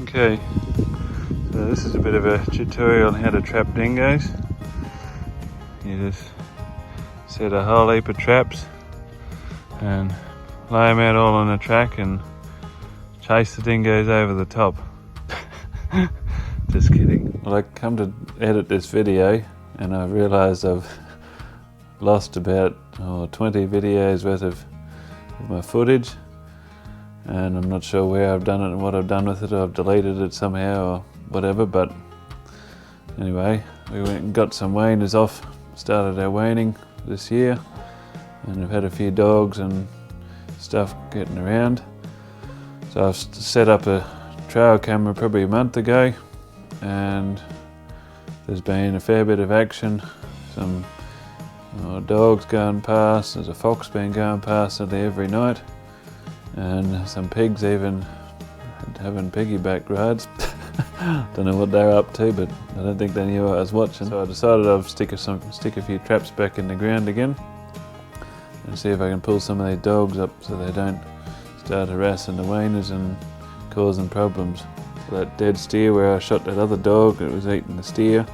Okay, so this is a bit of a tutorial on how to trap dingoes. You just set a whole heap of traps and lay them out all on a track and chase the dingoes over the top. Just kidding. Well, I come to edit this video and I realised I've lost about 20 videos worth of my footage, and I'm not sure where I've done it and what I've done with it. I've deleted it somehow or whatever, but anyway, we went and got some weaners off, started our weaning this year, and I've had a few dogs and stuff getting around. So I've set up a trail camera probably a month ago, and there's been a fair bit of action. Some dogs going past, there's a fox been going past nearly every night, and some pigs even having piggyback rides. Don't know what they're up to, but I don't think they knew I was watching. So I decided I'd stick a few traps back in the ground again and see if I can pull some of these dogs up so they don't start harassing the weaners and causing problems. So that dead steer where I shot that other dog that was eating the steer,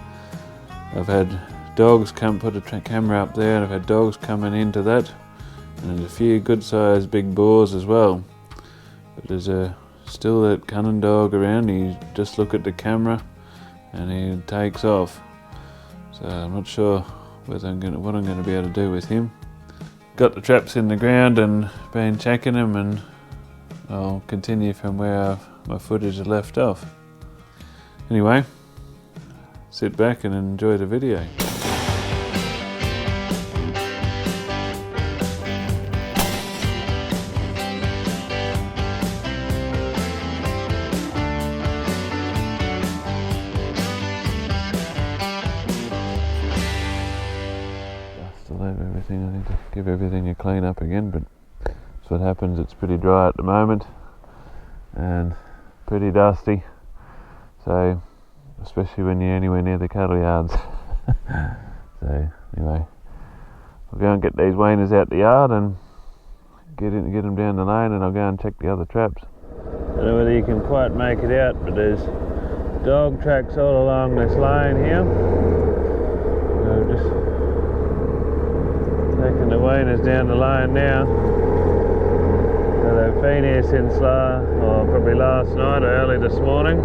I've had dogs come put a camera up there, and I've had dogs coming into that, and there's a few good sized big boars as well. But there's still that cunning dog around. He just look at the camera and he takes off. So I'm not sure what I'm going to be able to do with him. Got the traps in the ground and been checking them, and I'll continue from where my footage is left off. Anyway, sit back and enjoy the video. Everything, I need to give everything a clean up again, but that's what happens. It's pretty dry at the moment and pretty dusty, so especially when you're anywhere near the cattle yards. So anyway, I'll go and get these weaners out the yard and get them down the lane, and I'll go and check the other traps. I don't know whether you can quite make it out, but there's dog tracks all along this lane here. So just taking the weaners down the line now. So they've been here since probably last night or early this morning.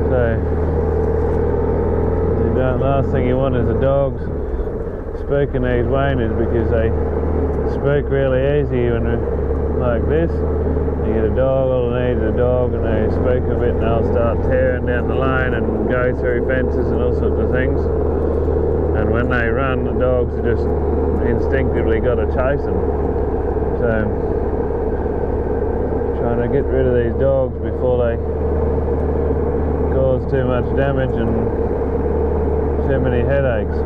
So the last thing you want is the dogs spooking these weaners, because they spook really easy when they're like this. You get a dog, all they need is a dog, and they spook a bit and they'll start tearing down the lane and go through fences and all sorts of things. And when they run, the dogs are just instinctively got to chase them. So, trying to get rid of these dogs before they cause too much damage and too many headaches,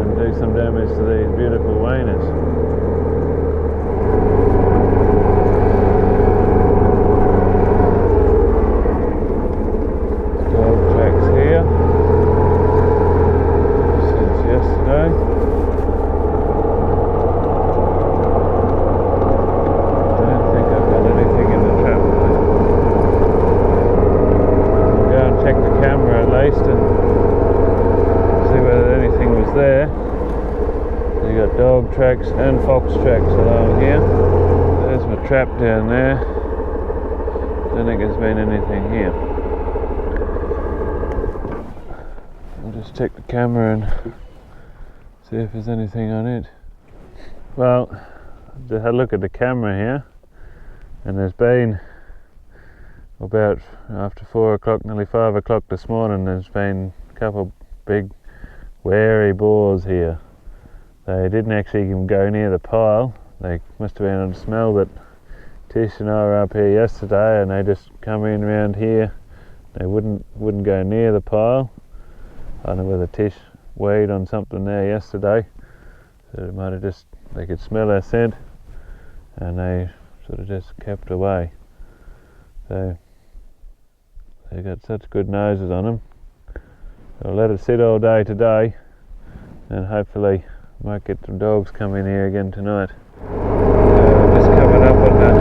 and do some damage to these beautiful weaners. There, so you got dog tracks and fox tracks along here. There's my trap down there. Don't think there's been anything here. I'll just check the camera and see if there's anything on it. Well, just had a look at the camera here, and there's been about after 4 o'clock, nearly 5 o'clock this morning, there's been a couple big wary boars here. They didn't actually even go near the pile. They must have been on the smell that Tish and I were up here yesterday, and they just come in around here. They wouldn't go near the pile. I don't know whether Tish weighed on something there yesterday, so it might have just, they could smell our scent and they sort of just kept away. So they got such good noses on them. I'll let it sit all day today, and hopefully might get some dogs coming here again tonight. Just coming up on that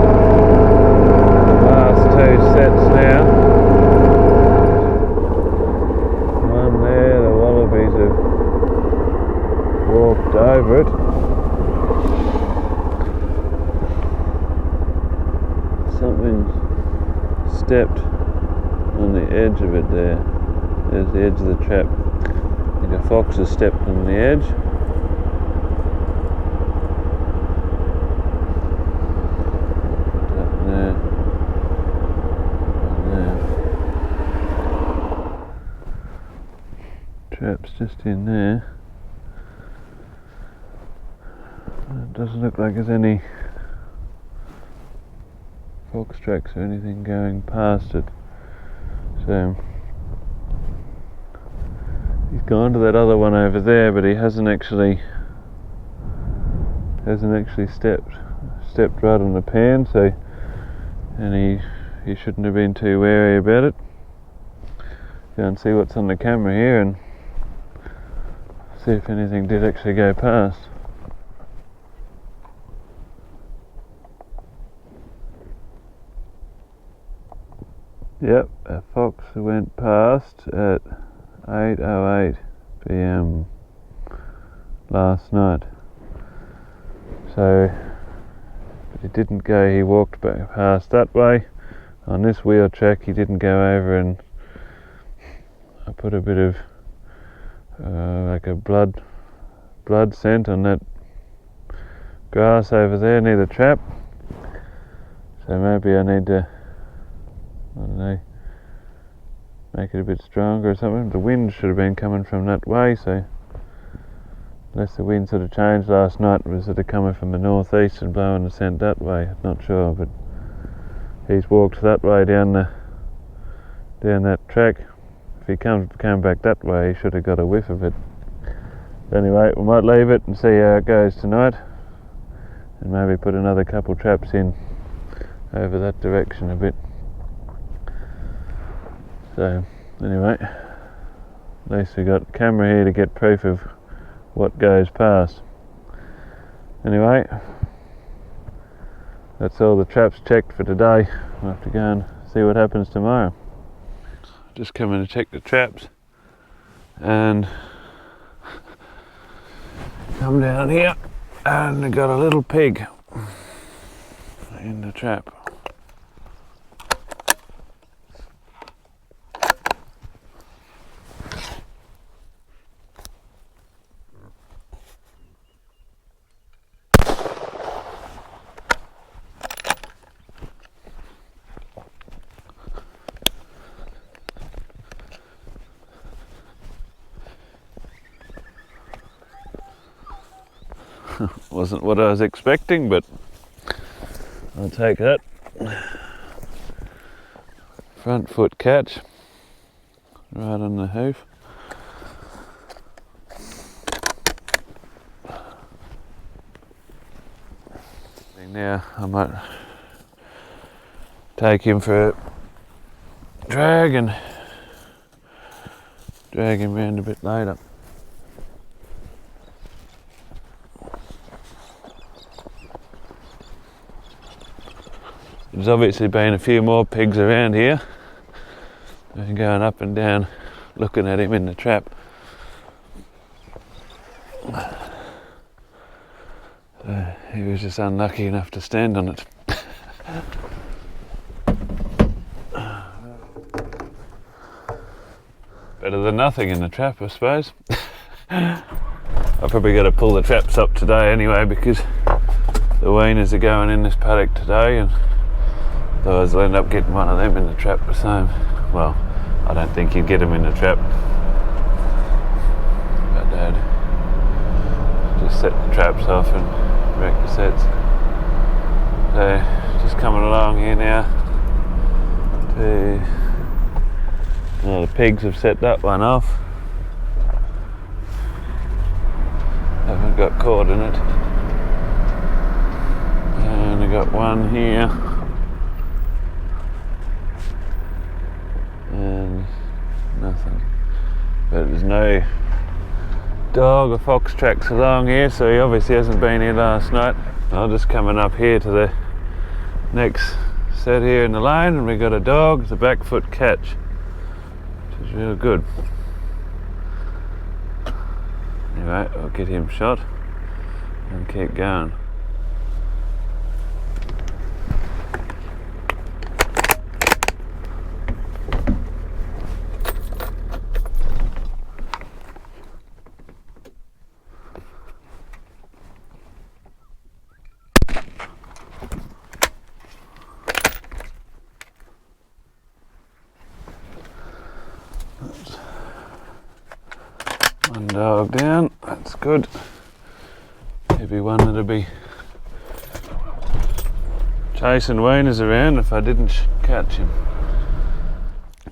something stepped on the edge of it there. There's the edge of the trap. I think a fox has stepped on the edge. Up there. And there. Trap's just in there. It doesn't look like there's any fox tracks or anything going past it. So he's gone to that other one over there, but he hasn't actually stepped right on the pan. So, and he shouldn't have been too wary about it. Go and see what's on the camera here and see if anything did actually go past. Yep, a fox went past at 8:08 p.m. last night. So, but he didn't go, he walked back past that way. On this wheel track he didn't go over, and I put a bit of like a blood scent on that grass over there near the trap. So maybe I need to, I don't know, make it a bit stronger or something. The wind should have been coming from that way, so unless the wind sort of changed last night, it was sort of coming from the northeast and blowing the scent that way. I'm not sure, but he's walked that way down that track. If he came back that way, he should have got a whiff of it. Anyway, we might leave it and see how it goes tonight, and maybe put another couple traps in over that direction a bit. So anyway, at least we got camera here to get proof of what goes past. Anyway, that's all the traps checked for today. We'll have to go and see what happens tomorrow. Just coming to check the traps, and come down here and I got a little pig in the trap. Wasn't what I was expecting, but I'll take that. Front foot catch right on the hoof. Now I might take him for a drag and drag him round a bit later. There's obviously been a few more pigs around here. I've been going up and down looking at him in the trap. So he was just unlucky enough to stand on it. Better than nothing in the trap, I suppose. I've probably got to pull the traps up today anyway, because the weaners are going in this paddock today, and otherwise I'll end up getting one of them in the trap the same. Well, I don't think you'd get them in the trap, but Dad just set the traps off and wreck the sets. So just coming along here now to, well, the pigs have set that one off. Haven't got caught in it. And I got one here. And nothing. But there's no dog or fox tracks along here, so he obviously hasn't been here last night. I'm just coming up here to the next set here in the lane, and we got a dog, it's a back foot catch, which is real good. Anyway, I'll get him shot and keep going. One dog down, that's good. He'd be one that'd be chasing weaners around if I didn't catch him.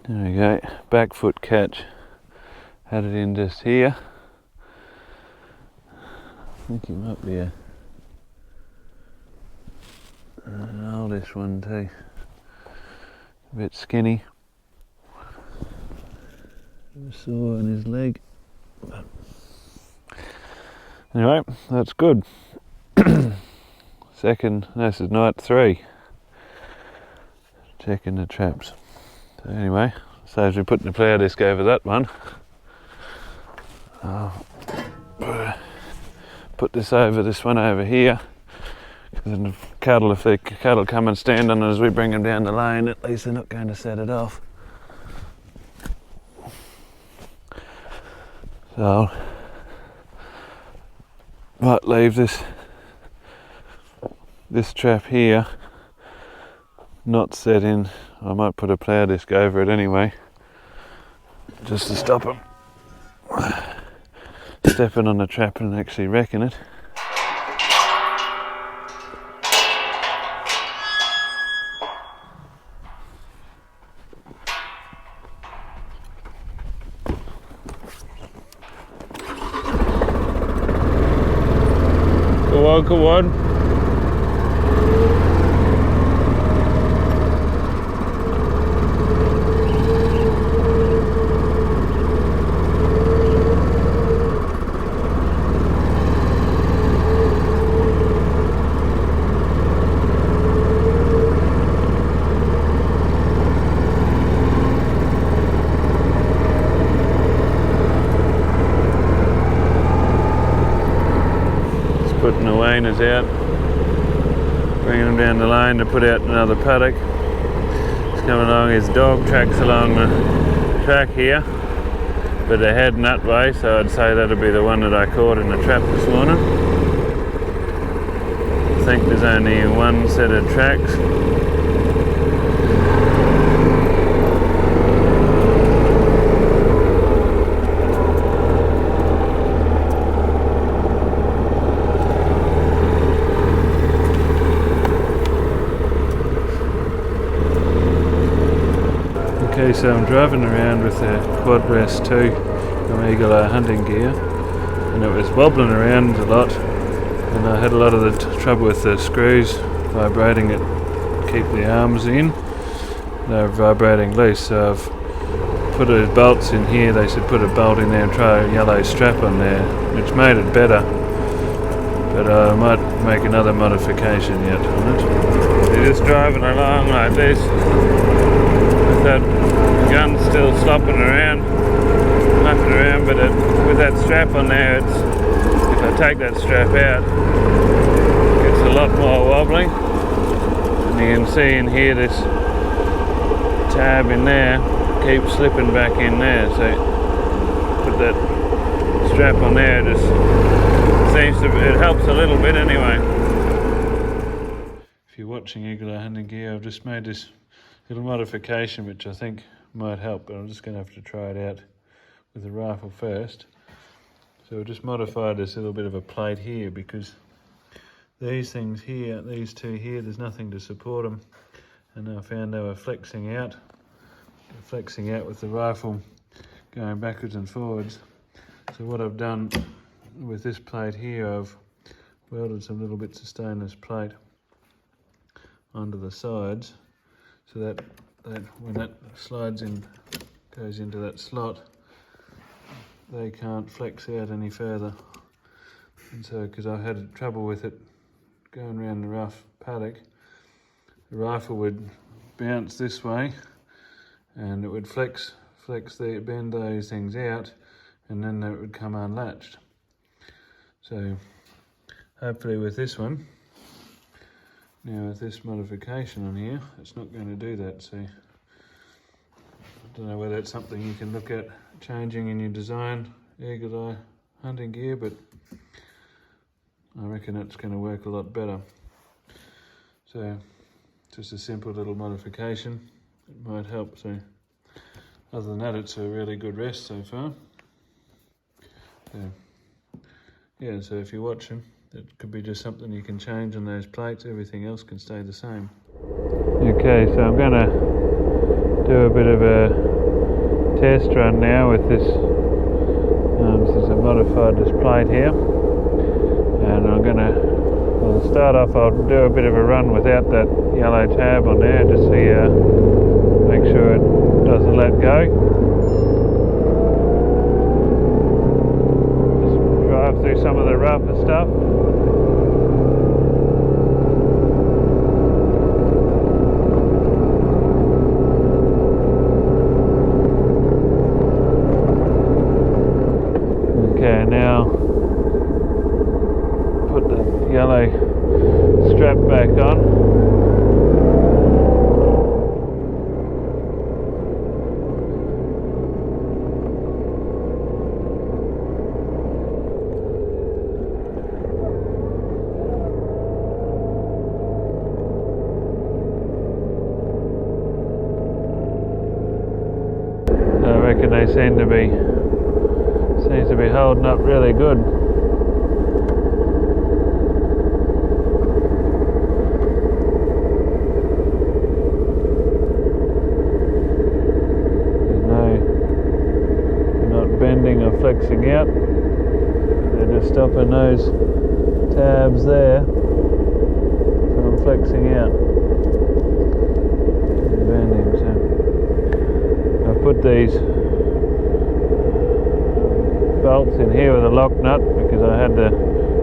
There we go, back foot catch. Had it in just here. I think he might be an oldish one too. A bit skinny. A sore on his leg. But anyway, that's good. This is night 3. Checking the traps. So anyway, saves me putting the plough disc over that one. I'll put this over this one over here. Because if the cattle come and stand on it as we bring them down the lane, at least they're not going to set it off. So might leave this trap here not set in. I might put a plough disc over it anyway, just to stop them stepping on the trap and actually wrecking it. Come on. Putting the weaners out, bringing them down the lane to put out another paddock. He's coming along, his dog tracks along the track here, but they're heading that way, so I'd say that'll be the one that I caught in the trap this morning. I think there's only one set of tracks. Okay, so I'm driving around with the Quad Rest 2 from Eagle Eye hunting gear, and it was wobbling around a lot, and I had a lot of the trouble with the screws vibrating it, keep the arms in. They're vibrating loose, so I've put the bolts in here. They said put a bolt in there and try a yellow strap on there, which made it better, but I might make another modification yet on it. You're just driving along like this, with that gun still flopping around, but with that strap on there, if I take that strap out, it gets a lot more wobbling. And you can see in here this tab in there keeps slipping back in there, so put that strap on there, it just seems to, it helps a little bit anyway. If you're watching Eagle Eye Hunting Gear, I've just made this little modification which I think might help, but I'm just going to have to try it out with the rifle first. So I've just modified this little bit of a plate here, because these things here, these two here, there's nothing to support them, and I found they were flexing out with the rifle going backwards and forwards. So what I've done with this plate here, I've welded some little bits of stainless plate onto the sides, so that when that slides in, goes into that slot, they can't flex out any further. And so, because I had trouble with it going around the rough paddock, the rifle would bounce this way and it would bend those things out, and then it would come unlatched. So hopefully with this one, now with this modification on here, it's not going to do that. So I don't know whether it's something you can look at changing in your design, Eagle Eye hunting gear, but I reckon it's going to work a lot better. So just a simple little modification, it might help. So other than that, it's a really good rest so far. Yeah, so if you're watching, it could be just something you can change on those plates. Everything else can stay the same. Okay, so I'm going to do a bit of a test run now with this. This is a modified this plate here, and I'll start off. I'll do a bit of a run without that yellow tab on there, just see, make sure it doesn't let go. Through some of the rougher stuff. Okay, now put the yellow strap back on. I reckon they seem to be holding up really good. They're not bending or flexing out. They're just stopping those tabs there from flexing out. Bending, so I've put these bolts in here with a lock nut because I had the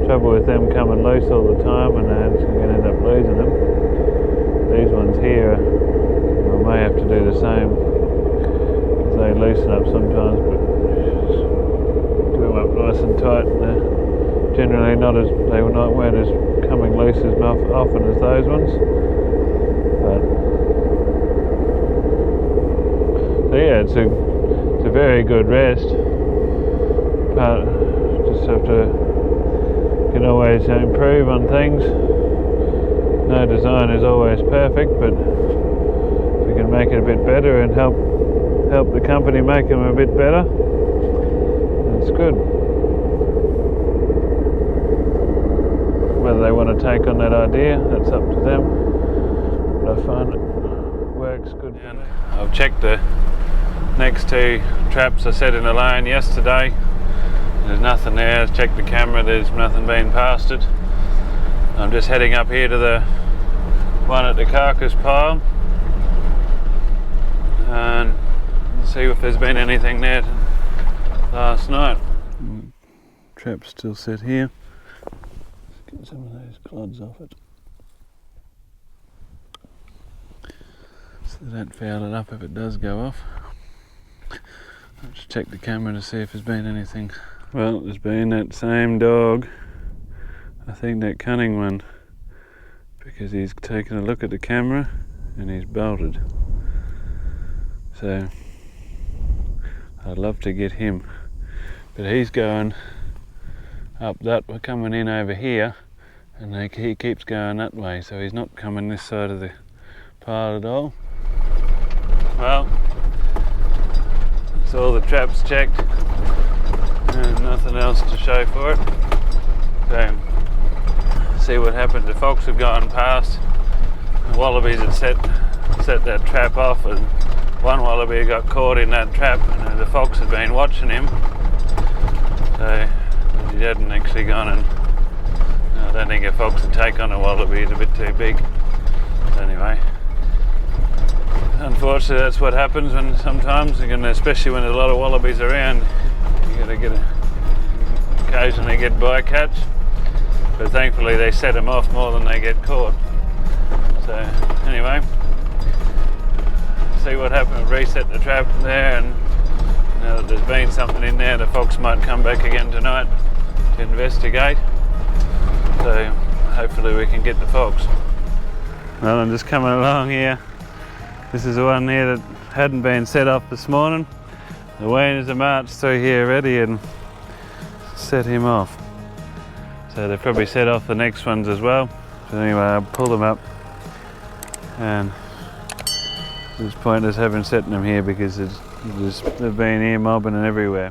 trouble with them coming loose all the time, and I'm going to end up losing them. These ones here, I may have to do the same because they loosen up sometimes, but do them up nice and tight. They're generally weren't as coming loose as often as those ones. But so yeah, it's a very good rest. But just have to, can always improve on things. No design is always perfect, but if we can make it a bit better and help the company make them a bit better, that's good. Whether they want to take on that idea, that's up to them. But I find it works good. And I've checked the next two traps I set in the lane yesterday. There's nothing there. I've checked the camera, there's nothing been past it. I'm just heading up here to the one at the carcass pile and see if there's been anything there last night. Trap's still set here. Let's get some of those clods off it, so they don't foul it up if it does go off. I'll just check the camera to see if there's been anything. Well, there's been that same dog, I think that cunning one, because he's taken a look at the camera and he's bolted. So I'd love to get him, but he's going up that, we're coming in over here, and he keeps going that way, so he's not coming this side of the pile at all. Well, that's all the traps checked. And nothing else to show for it. So, see what happened. The fox had gone past. The wallabies had set that trap off, and one wallaby got caught in that trap, and the fox had been watching him. So he hadn't actually gone, and I don't think a fox would take on a wallaby. It's a bit too big. But anyway, unfortunately, that's what happens when sometimes, especially when there's a lot of wallabies around. You gotta occasionally get bycatch, but thankfully they set them off more than they get caught. So anyway, see what happened. Reset the trap there, and now that there's been something in there, the fox might come back again tonight to investigate. So hopefully we can get the fox. Well, I'm just coming along here. This is the one here that hadn't been set off this morning. The weaners have marched through here already and set him off. So they've probably set off the next ones as well. So anyway, I'll pull them up, and there's pointless having setting them here because they've been here mobbing and everywhere.